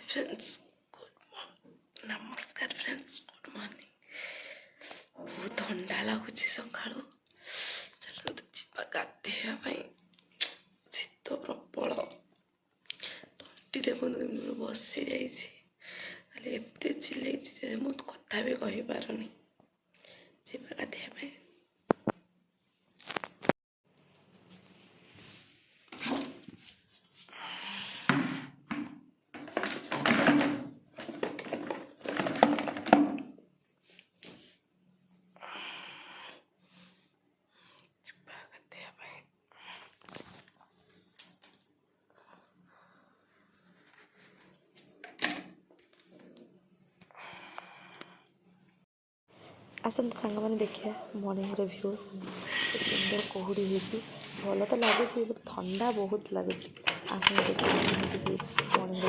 Friends good नमस्कार friends good morning बहुत ठंडा लगुच सका चलते जा गाधेवा शीत प्रबल तंटी देखो बसी जाइए एत चिल्लाई मुझे कथा भी कही पारनी जा गाधेवा आसते सांग मैंने देखिए मॉर्निंग व्यूज सुंदर कुहुड़ी भल तो लगुच ठंडा बहुत लगुच आसते देखिए मॉर्निंग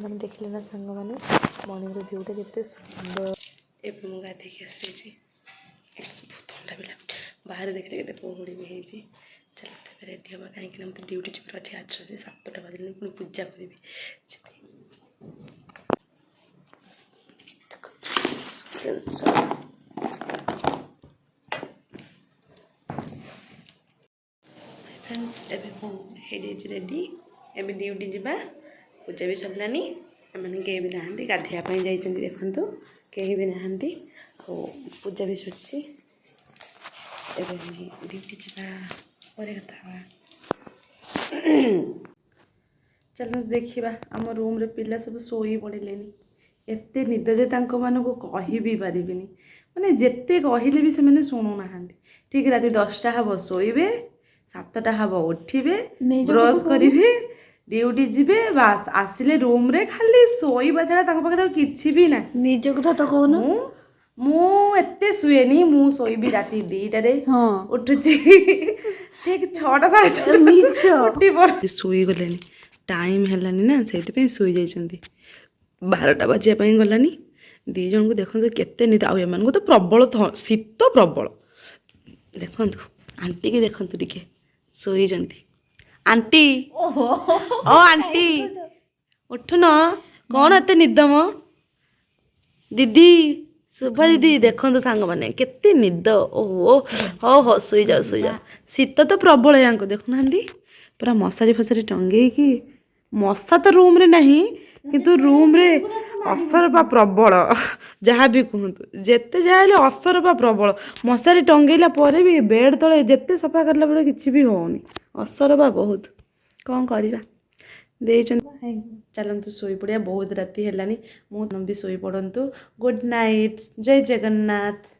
मैंने देखिले ना सांग मैंने मॉर्निंग व्यूटा केते सुंदर एवं मुझे गाधे आसी बहुत ठंडा भी लगे बाहर देखते केते कुहुड़ी भी होती चलते रेडी हाँ कहीं मतलब ड्यूटी जी आज 7टा बजले पुणी पूजा करी फ्रेंड्स एवं रेडी एवं ड्यूटी जा पूजा भी सरलानी एम कहीं भी ना गाधेवाई जाइए देखु कहीं भी ना पूजा भी सरी ड्यूटी जा कथा चलो देखा आम रूम रे पिला सब शोई पड़े एते निद जे मानक कही भी पारिनी माने जेते कहले भी से शुणुना ठीक रात 10टा हम शोबे 7टा हम उठे ब्रश करेंगे ड्यूटी जीवे बास आसिले रूम रे खाली शोबा छाड़ा किसी भी ना निज कथा तो कहून मुझे शुएनी मुझे राति 2टारे उठुची ठीक 6टा 6:30 उठी पड़ शुई गले टाइम है ना से शुई जाइए 12टा बाजिया गलानी दी जन को देखो केते निद आम तो प्रबल शीत प्रबल देखु आंटी की देखु टे शोई आंटी ओ आंटी उठुन कौन एत निद मो दीदी शुभा दीदी देखो सांग मैंने केते निद ओहो हो हो शुई जाओ शीत तो प्रबल या देखुना पूरा मशारी फसारी टंगे कि मशा तो रूम रे नहीं किंतु रूम रे असरपा प्रबल जहाँ भी कहतु जेते जहाँ असरपा प्रबल मशारी टंगेला पर भी बेड तले जेते सफा करला बेले किसी भी होनी असरपा बहुत कौन करवा चलतु शोई पड़िया बहुत राति है मुझे भी शोई पड़तु गुड नाइट जय जगन्नाथ।